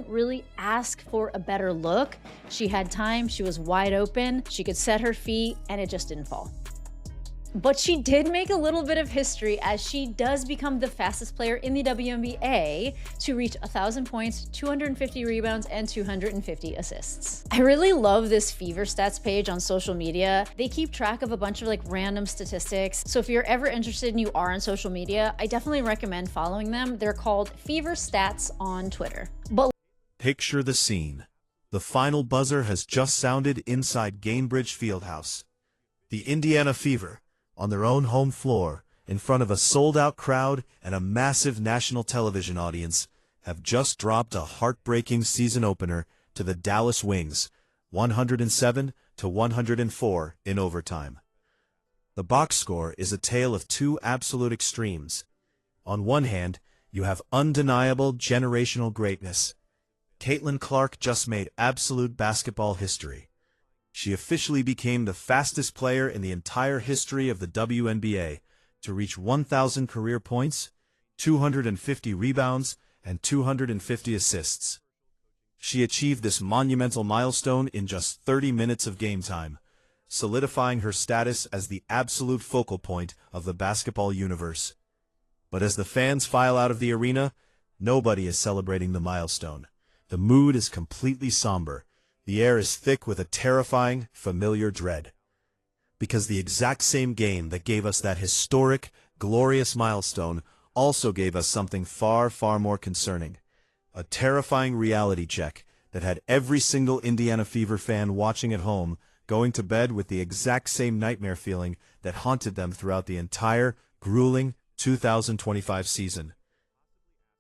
Really ask for a better look. She had time, she was wide open, she could set her feet, and it just didn't fall. But she did make a little bit of history as she does become the fastest player in the WNBA to reach 1,000 points, 250 rebounds, and 250 assists. I really love this Fever Stats page on social media. They keep track of a bunch of random statistics. So if you're ever interested and you are on social media, I definitely recommend following them. They're called Fever Stats on Twitter. But picture the scene. The final buzzer has just sounded inside Gainbridge Fieldhouse. The Indiana Fever, on their own home floor, in front of a sold-out crowd and a massive national television audience, have just dropped a heartbreaking season opener to the Dallas Wings, 107-104 in overtime. The box score is a tale of two absolute extremes. On one hand, you have undeniable generational greatness. Caitlin Clark just made absolute basketball history. She officially became the fastest player in the entire history of the WNBA to reach 1,000 career points, 250 rebounds, and 250 assists. She achieved this monumental milestone in just 30 minutes of game time, solidifying her status as the absolute focal point of the basketball universe. But as the fans file out of the arena, nobody is celebrating the milestone. The mood is completely somber. The air is thick with a terrifying, familiar dread. Because the exact same game that gave us that historic, glorious milestone also gave us something far, far more concerning. A terrifying reality check that had every single Indiana Fever fan watching at home going to bed with the exact same nightmare feeling that haunted them throughout the entire, grueling 2025 season.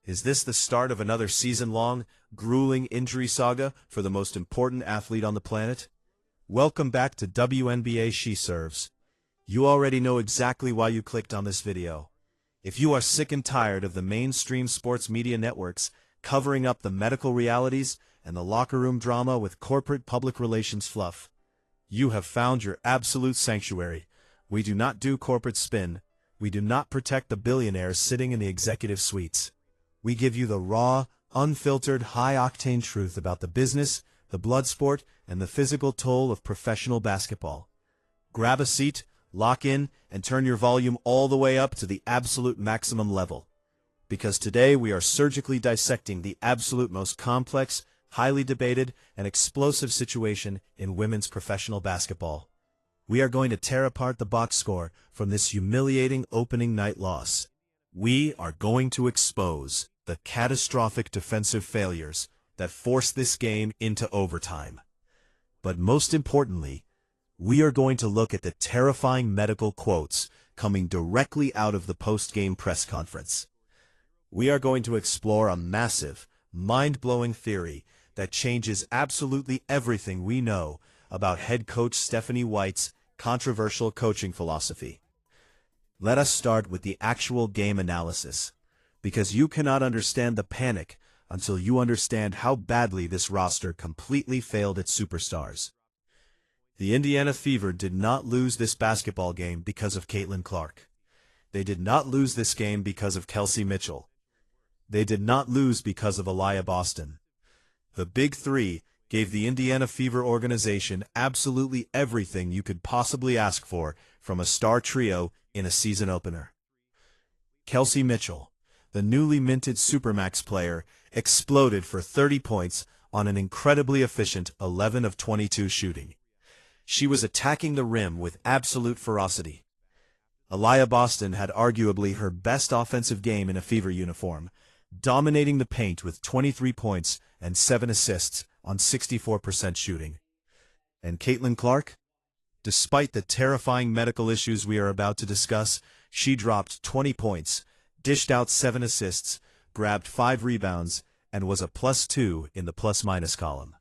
Is this the start of another season-long, grueling injury saga for the most important athlete on the planet? Welcome back to WNBA She Serves. You already know exactly why you clicked on this video. If you are sick and tired of the mainstream sports media networks covering up the medical realities and the locker room drama with corporate public relations fluff, you have found your absolute sanctuary. We do not do corporate spin. We do not protect the billionaires sitting in the executive suites. We give you the raw, unfiltered, high-octane truth about the business, the blood sport, and the physical toll of professional basketball. Grab a seat, lock in, and turn your volume all the way up to the absolute maximum level. Because today we are surgically dissecting the absolute most complex, highly debated, and explosive situation in women's professional basketball. We are going to tear apart the box score from this humiliating opening night loss. We are going to expose the catastrophic defensive failures that forced this game into overtime. But most importantly, we are going to look at the terrifying medical quotes coming directly out of the post-game press conference. We are going to explore a massive, mind-blowing theory that changes absolutely everything we know about head coach Stephanie White's controversial coaching philosophy. Let us start with the actual game analysis, because you cannot understand the panic until you understand how badly this roster completely failed its superstars. The Indiana Fever did not lose this basketball game because of Caitlin Clark. They did not lose this game because of Kelsey Mitchell. They did not lose because of Aliyah Boston. The Big Three gave the Indiana Fever organization absolutely everything you could possibly ask for from a star trio in a season opener. Kelsey Mitchell, the newly minted Supermax player, exploded for 30 points on an incredibly efficient 11 of 22 shooting. She was attacking the rim with absolute ferocity. Aliyah Boston had arguably her best offensive game in a Fever uniform, dominating the paint with 23 points and 7 assists on 64% shooting. And Caitlin Clark? Despite the terrifying medical issues we are about to discuss, she dropped 20 points, dished out 7 assists, grabbed 5 rebounds, and was a +2 in the plus-minus column.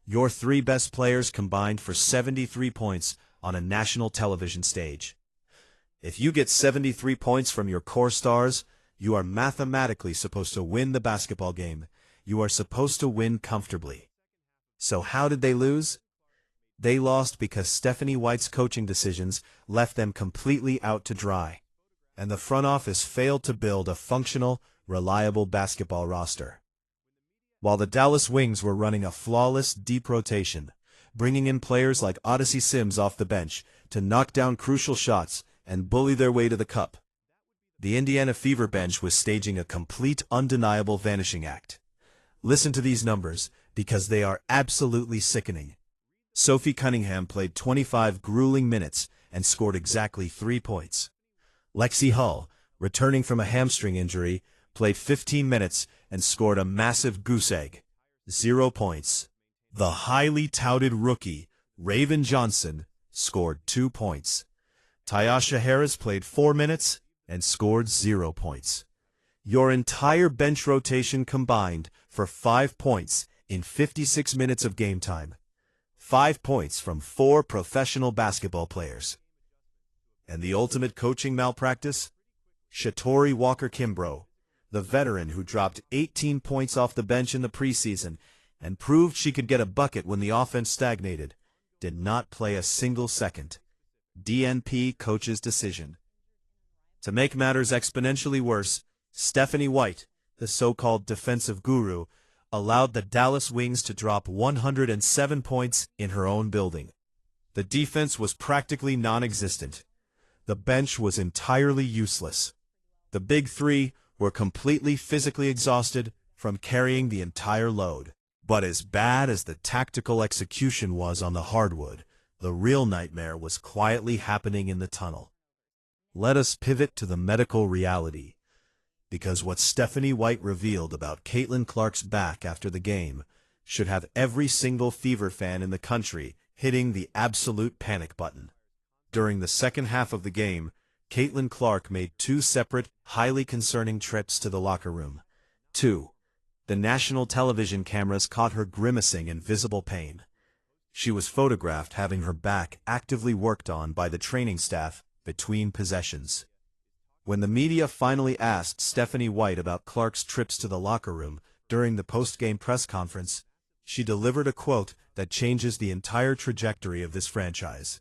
Your 3 best players combined for 73 points on a national television stage. If you get 73 points from your core stars, you are mathematically supposed to win the basketball game. You are supposed to win comfortably. So how did they lose? They lost because Stephanie White's coaching decisions left them completely out to dry, and the front office failed to build a functional, reliable basketball roster. while the Dallas Wings were running a flawless deep rotation, bringing in players like Odyssey Sims off the bench to knock down crucial shots and bully their way to the cup. The Indiana Fever bench was staging a complete, undeniable vanishing act. Listen to these numbers, because they are absolutely sickening. Sophie Cunningham played 25 grueling minutes and scored exactly 3 points. Lexi Hull, returning from a hamstring injury, played 15 minutes and scored a massive goose egg, 0 points. The highly touted rookie, Raven Johnson, scored 2 points. Tyasha Harris played 4 minutes and scored 0 points. Your entire bench rotation combined for 5 points in 56 minutes of game time. 5 points from 4 professional basketball players. And the ultimate coaching malpractice? Shatori Walker-Kimbrough, the veteran who dropped 18 points off the bench in the preseason and proved she could get a bucket when the offense stagnated, did not play a single second. DNP coach's decision. To make matters exponentially worse, Stephanie White, the so-called defensive guru, allowed the Dallas Wings to drop 107 points in her own building. The defense was practically non-existent. The bench was entirely useless. The big three were completely physically exhausted from carrying the entire load. But as bad as the tactical execution was on the hardwood, the real nightmare was quietly happening in the tunnel. Let us pivot to the medical reality, because what Stephanie White revealed about Caitlin Clark's back after the game should have every single Fever fan in the country hitting the absolute panic button. During the second half of the game, Caitlin Clark made 2 separate, highly concerning trips to the locker room. 2. The national television cameras caught her grimacing in visible pain. She was photographed having her back actively worked on by the training staff between possessions. When the media finally asked Stephanie White about Clark's trips to the locker room during the post-game press conference, she delivered a quote that changes the entire trajectory of this franchise.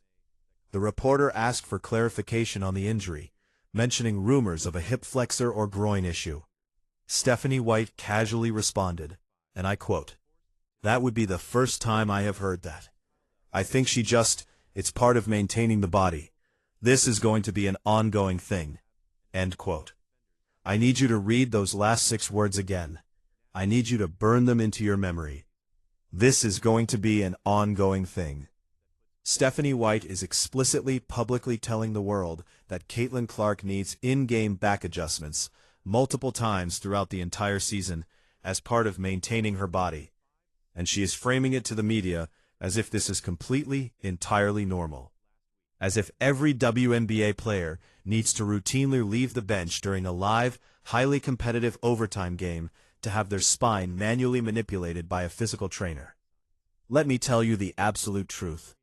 The reporter asked for clarification on the injury, mentioning rumors of a hip flexor or groin issue. Stephanie White casually responded, and I quote, "That would be the first time I have heard that. I think it's part of maintaining the body. This is going to be an ongoing thing." End quote. I need you to read those last 6 words again. I need you to burn them into your memory. This is going to be an ongoing thing. Stephanie White is explicitly publicly telling the world that Caitlin Clark needs in-game back adjustments multiple times throughout the entire season as part of maintaining her body. And she is framing it to the media as if this is completely, entirely normal. As if every WNBA player needs to routinely leave the bench during a live, highly competitive overtime game to have their spine manually manipulated by a physical trainer. Let me tell you the absolute truth.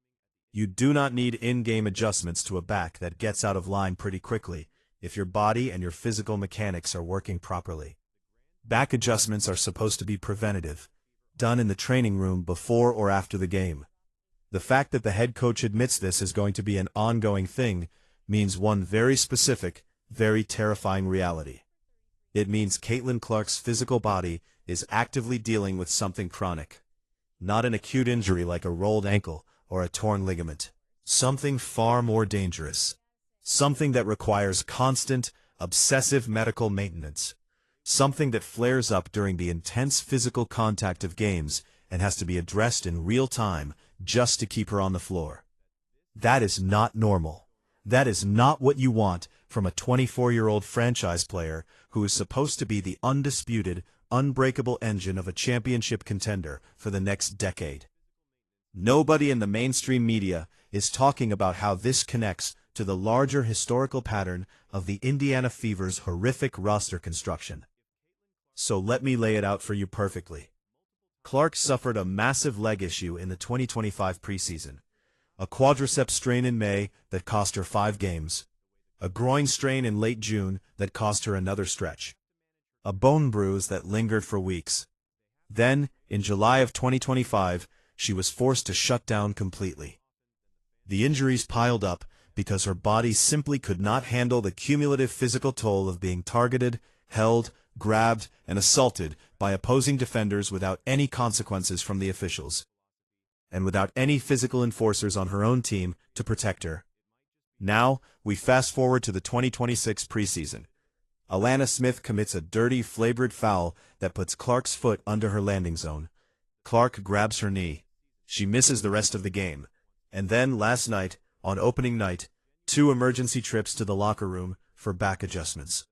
You do not need in-game adjustments to a back that gets out of line pretty quickly if your body and your physical mechanics are working properly. Back adjustments are supposed to be preventative, done in the training room before or after the game. The fact that the head coach admits this is going to be an ongoing thing means one very specific, very terrifying reality. It means Caitlin Clark's physical body is actively dealing with something chronic. Not an acute injury like a rolled ankle or a torn ligament. Something far more dangerous. Something that requires constant, obsessive medical maintenance. Something that flares up during the intense physical contact of games and has to be addressed in real time just to keep her on the floor. That is not normal. That is not what you want from a 24-year-old franchise player who is supposed to be the undisputed, unbreakable engine of a championship contender for the next decade. Nobody in the mainstream media is talking about how this connects to the larger historical pattern of the Indiana Fever's horrific roster construction. So let me lay it out for you perfectly. Clark suffered a massive leg issue in the 2025 preseason, a quadriceps strain in May that cost her 5 games, a groin strain in late June that cost her another stretch, a bone bruise that lingered for weeks. Then, in July of 2025, she was forced to shut down completely. The injuries piled up because her body simply could not handle the cumulative physical toll of being targeted, held, grabbed, and assaulted by opposing defenders without any consequences from the officials, and without any physical enforcers on her own team to protect her. Now, we fast forward to the 2026 preseason. Alana Smith commits a dirty, flavored foul that puts Clark's foot under her landing zone. Clark grabs her knee. She misses the rest of the game. And then, last night, on opening night, 2 emergency trips to the locker room for back adjustments.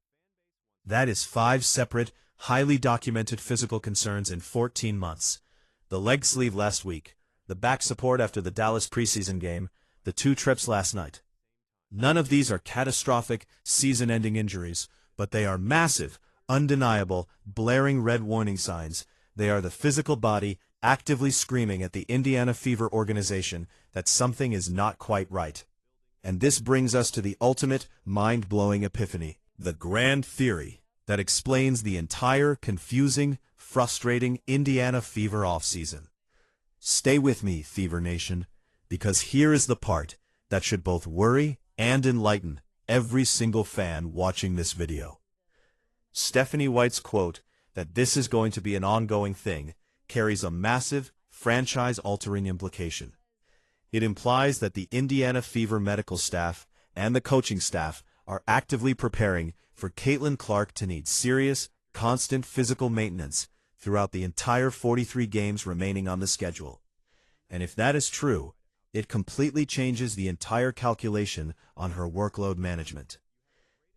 That is 5 separate, highly documented physical concerns in 14 months. The leg sleeve last week, the back support after the Dallas preseason game, the 2 trips last night. None of these are catastrophic, season-ending injuries, but they are massive, undeniable, blaring red warning signs. They are the physical body actively screaming at the Indiana Fever organization that something is not quite right. And this brings us to the ultimate, mind-blowing epiphany, the grand theory that explains the entire confusing, frustrating Indiana Fever offseason. Stay with me, Fever Nation, because here is the part that should both worry and enlighten every single fan watching this video. Stephanie White's quote that this is going to be an ongoing thing carries a massive, franchise-altering implication. It implies that the Indiana Fever medical staff and the coaching staff are actively preparing for Caitlin Clark to need serious, constant physical maintenance throughout the entire 43 games remaining on the schedule. And if that is true, it completely changes the entire calculation on her workload management.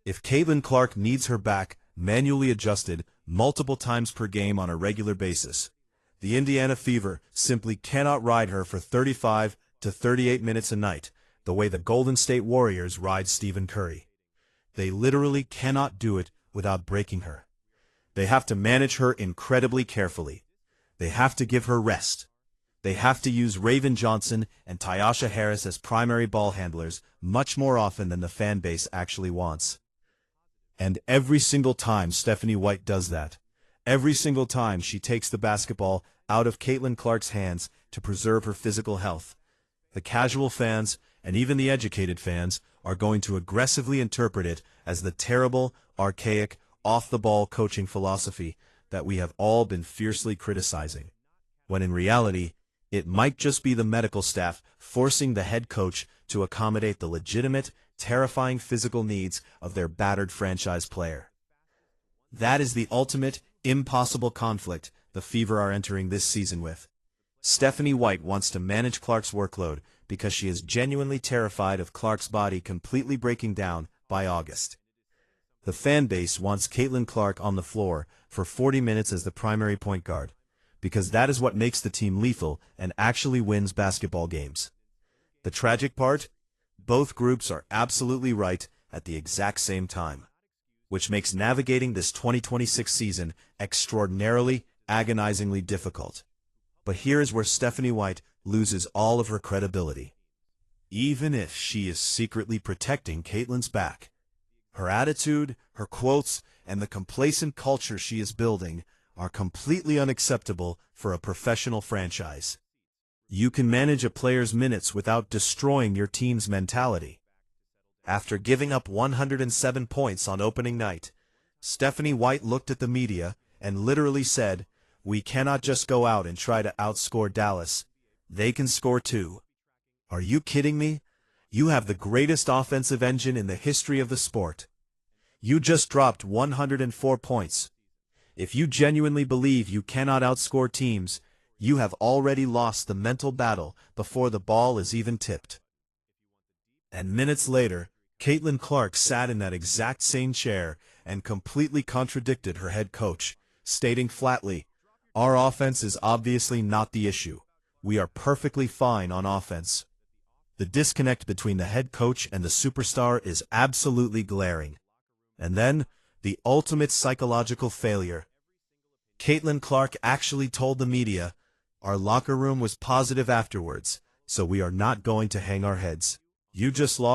If Caitlin Clark needs her back manually adjusted multiple times per game on a regular basis, the Indiana Fever simply cannot ride her for 35 to 38 minutes a night, the way the Golden State Warriors ride Stephen Curry. They literally cannot do it without breaking her. They have to manage her incredibly carefully. They have to give her rest. They have to use Raven Johnson and Tyasha Harris as primary ball handlers much more often than the fan base actually wants. And every single time Stephanie White does that, every single time she takes the basketball out of Caitlin Clark's hands to preserve her physical health, the casual fans and even the educated fans are going to aggressively interpret it as the terrible, archaic, off-the-ball coaching philosophy that we have all been fiercely criticizing, when in reality, it might just be the medical staff forcing the head coach to accommodate the legitimate, terrifying physical needs of their battered franchise player. That is the ultimate, impossible conflict the Fever are entering this season with. Stephanie White wants to manage Clark's workload because she is genuinely terrified of Clark's body completely breaking down by August. The fan base wants Caitlin Clark on the floor for 40 minutes as the primary point guard, because that is what makes the team lethal and actually wins basketball games. The tragic part? Both groups are absolutely right at the exact same time, which makes navigating this 2026 season extraordinarily, agonizingly difficult. But here is where Stephanie White loses all of her credibility. Even if she is secretly protecting Caitlin's back, her attitude, her quotes, and the complacent culture she is building are completely unacceptable for a professional franchise. You can manage a player's minutes without destroying your team's mentality. After giving up 107 points on opening night, Stephanie White looked at the media and literally said, "We cannot just go out and try to outscore Dallas. They can score too." Are you kidding me? You have the greatest offensive engine in the history of the sport. You just dropped 104 points. If you genuinely believe you cannot outscore teams, you have already lost the mental battle before the ball is even tipped. And minutes later, Caitlin Clark sat in that exact same chair and completely contradicted her head coach, stating flatly, "Our offense is obviously not the issue. We are perfectly fine on offense." The disconnect between the head coach and the superstar is absolutely glaring. And then, the ultimate psychological failure. Caitlin Clark actually told the media, "Our locker room was positive afterwards, so we are not going to hang our heads. You just lost."